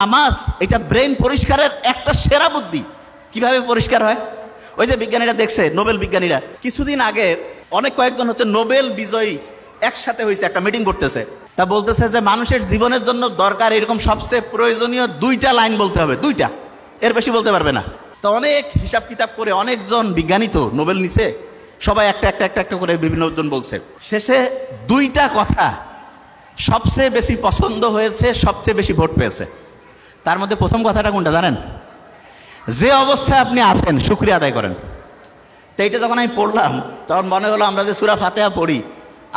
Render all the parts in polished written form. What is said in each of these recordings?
নামাজ এটা ব্রেন পরিষ্কারের একটা সেরা বুদ্ধি। কিভাবে পরিষ্কার হয়? ওই যে বিজ্ঞানীরা দেখছে, নোবেল বিজ্ঞানীরা কিছুদিন আগে কয়েকজন নোবেল বিজয়ী একসাথে হয়েছে, একটা মিটিং করতেছে। তা বলতেছে যে মানুষের জীবনের জন্য দরকার এরকম সবচেয়ে প্রয়োজনীয় 2টা লাইন বলতে হবে, 2টা, এর বেশি বলতে পারবে না। তো অনেক হিসাব কিতাব করে অনেকজন বিজ্ঞানী তো নোবেল নিছে, সবাই একটা একটা একটা একটা করে বিভিন্ন জন বলছে। শেষে 2টা কথা সবচেয়ে বেশি পছন্দ হয়েছে, সবচেয়ে বেশি ভোট পেয়েছে। তার মধ্যে প্রথম কথাটা কোনটা জানেন? যে অবস্থায় আপনি আছেন শুকরিয়া আদায় করেন। তো এইটা যখন আমি পড়লাম তখন মনে হলো আমরা যে সূরা ফাতিহা পড়ি,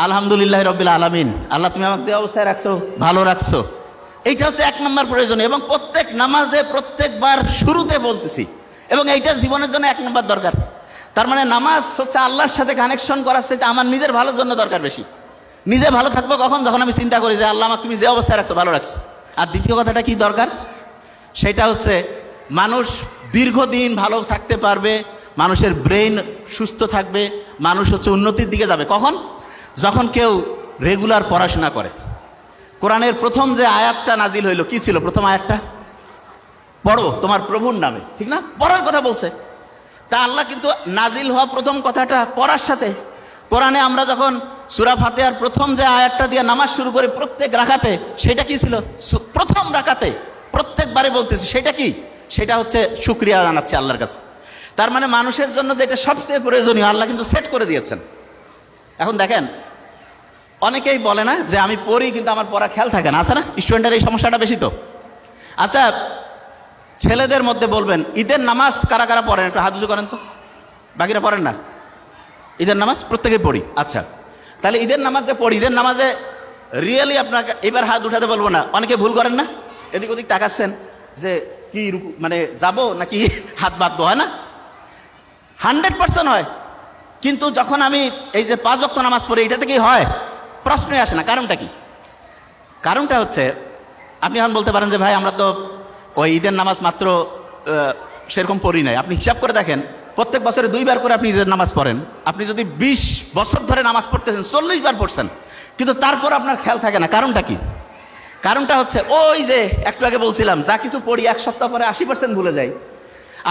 আলহামদুলিল্লাহ রাব্বিল আলামিন, আল্লাহ তুমি আমাকে যে অবস্থায় রাখছো ভালো রাখছো, এইটা হচ্ছে 1 নম্বর প্রয়োজনীয় এবং প্রত্যেক নামাজে প্রত্যেকবার শুরুতে বলতেছি, এবং এইটা জীবনের জন্য 1 নম্বর দরকার। তার মানে নামাজ হচ্ছে আল্লাহর সাথে কানেকশন করার চাইতে আমার নিজের ভালোর জন্য দরকার বেশি। নিজে ভালো থাকবো কখন? যখন আমি চিন্তা করি যে আল্লাহ আমাকে তুমি যে অবস্থায় রাখছো ভালো রাখছো। আর দ্বিতীয় কথাটা কি দরকার? সেটা হচ্ছে মানুষ দীর্ঘদিন ভালো থাকতে পারবে, মানুষের ব্রেন সুস্থ থাকবে, মানুষ উন্নতির দিকে যাবে কখন? যখন কেউ রেগুলার পড়াশোনা করে। কোরআনের প্রথম যে আয়াতটা নাজিল হইল, কি ছিল প্রথম আয়াতটা? পড়ো তোমার প্রভুর নামে, ঠিক না? পড়ার কথা বলছে। তা আল্লাহ কিন্তু নাজিল হওয়া প্রথম কথাটা পড়ার সাথে। কোরআনে আমরা যখন সূরা ফাতিহার প্রথম যে আয়াতটা দিয়ে নামাজ শুরু করি প্রত্যেক রাকাতে, সেটা কি ছিল? প্রথম রাকাতে প্রত্যেকবারে বলতেছি, সেটা কি? সেটা হচ্ছে শুকরিয়া জানাচ্ছি আল্লাহর কাছে। তার মানে মানুষের জন্য যেটা সবচেয়ে প্রয়োজনীয় আল্লাহ কিন্তু সেট করে দিয়েছেন। এখন দেখেন, অনেকেই বলে না যে আমি পড়ি কিন্তু আমার পড়া খেয়াল থাকে না, আছে না? স্টুডেন্টের এই সমস্যাটা বেশি তো। আচ্ছা, ছেলেদের মধ্যে বলবেন ঈদের নামাজ কারা কারা পড়েন? একটু হাত উঁচু করেন তো। বাকিরা পড়েন না? ঈদের নামাজ প্রত্যেকেই পড়ি। আচ্ছা, তাহলে ঈদের নামাজ যে পড়ি, ঈদের নামাজে রিয়েলি আপনাকে এবার হাত উঠাতে বলবো না, অনেকে ভুল করেন না? এদিক ওদিক তাকাচ্ছেন যে কি মানে যাব নাকি হাত বাঁধবো, হয় না? 100% হয়। কিন্তু যখন আমি এই যে 5 ওয়াক্ত নামাজ পড়ি, এটা থেকেই হয়? প্রশ্নই আসে না। কারণটা কি? কারণটা হচ্ছে, আপনি এখন বলতে পারেন যে ভাই আমরা তো ওই ঈদের নামাজ মাত্র সেরকম পড়ি নাই। আপনি হিসাব করে দেখেন, প্রত্যেক বছরে 2 বার করে আপনি ঈদের নামাজ পড়েন। আপনি যদি 20 বছর ধরে নামাজ পড়তেছেন, 40 বার পড়ছেন, কিন্তু তারপর আপনার খেয়াল থাকে না। কারণটা কি? কারণটা হচ্ছে ওই যে একটু আগে বলছিলাম, যা কিছু পড়ি 1 সপ্তাহ পরে 80% ভুলে যাই।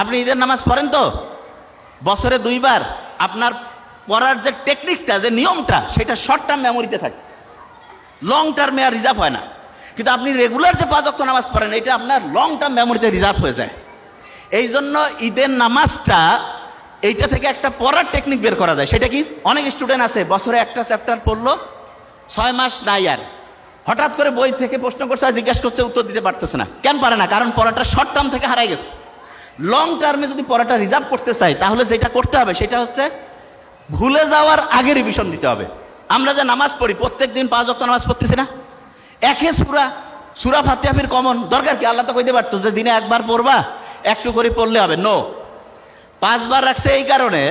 আপনি ঈদের নামাজ পড়েন তো বছরে 2 বার, আপনার পড়ার যে টেকনিকটা, যে নিয়মটা, সেটা শর্ট টার্ম মেমোরিতে থাকে, লং টার্মে আর রিজার্ভ হয় না। কিন্তু আপনি রেগুলার যে 5 ওয়াক্ত নামাজ পড়েন, এটা আপনার লং টার্ম মেমোরিতে রিজার্ভ হয়ে যায়। এই জন্য ঈদের নামাজটা এইটা থেকে একটা পড়ার টেকনিক বের করা যায়। সেটা কি? অনেক স্টুডেন্ট আছে বছরে একটা চ্যাপ্টার পড়লো, 6 মাস নাই, আর হঠাৎ করে বই থেকে প্রশ্ন করছে, জিজ্ঞাসা করছে, উত্তর দিতে পারতেছে না। কেন পারে না? কারণ পড়াটা শর্ট টার্ম থেকে হারাই গেছে। লং টার্মে যদি পড়াটা রিজার্ভ করতে চাই, তাহলে যেটা করতে হবে সেটা হচ্ছে ভুলে যাওয়ার আগে রিভিশন দিতে হবে। আমরা যে নামাজ পড়ি, প্রত্যেক দিন 5 ওয়াক্ত নামাজ পড়তেছি না, একে সূরা ফাতিহা ফির কমন দরকার কি? আল্লাহ তো কইতে পারতো যে দিনে 1 বার পড়বা, একটু করে পড়লে হবে। নো, 5 বার রাখছে এই কারণে।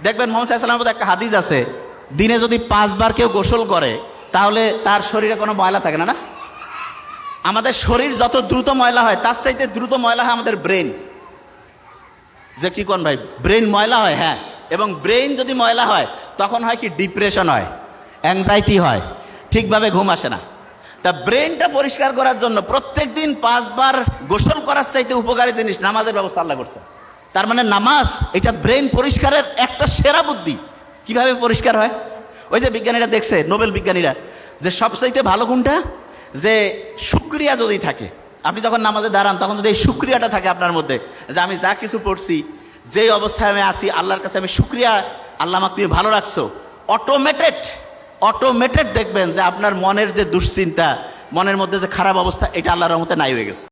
দেখবেন মুহাম্মদ সাল্লাল্লাহু আলাইহি ওয়াসাল্লামের একটা হাদিস আছে, দিনে যদি 5 বার কেউ গোসল করে তাহলে তার শরীরে কোনো ময়লা থাকে না। না, আমাদের শরীর যত দ্রুত ময়লা হয়, তার চাইতে দ্রুত ময়লা হয় আমাদের ব্রেন। যে কি কোন ভাই, ব্রেন ময়লা হয়? হ্যাঁ। এবং ব্রেন যদি ময়লা হয় তখন হয় কি? ডিপ্রেশন হয়, অ্যাংজাইটি হয়, ঠিকভাবে ঘুম আসে না। তা ব্রেনটা পরিষ্কার করার জন্য প্রত্যেক দিন 5 বার গোসল করার চাইতে উপকারী জিনিস নামাজের ব্যবস্থা আল্লাহ করছে। তার মানে নামাজ এটা ব্রেন পরিষ্কারের একটা সেরা বুদ্ধি। কিভাবে পরিষ্কার হয়? ওই যে বিজ্ঞানীরা দেখছে, নোবেল বিজ্ঞানীরা, যে সবচাইতে ভালো কোনটা? যে শুকরিয়া যদি থাকে, আপনি যখন নামাজে দাঁড়ান তখন যদি এই শুকরিয়াটা থাকে আপনার মধ্যে, যে আমি যা কিছু পড়ছি, যেই অবস্থায় আমি আছি, আল্লাহর কাছে আমি শুকরিয়া, আল্লাহ আমাকে তুমি ভালো রাখছো, অটোমেটেড দেখবেন যে আপনার মনের যে দুশ্চিন্তা, মনের মধ্যে যে খারাপ অবস্থা, এটা আল্লাহর রহমতে নাই হয়ে গেছে।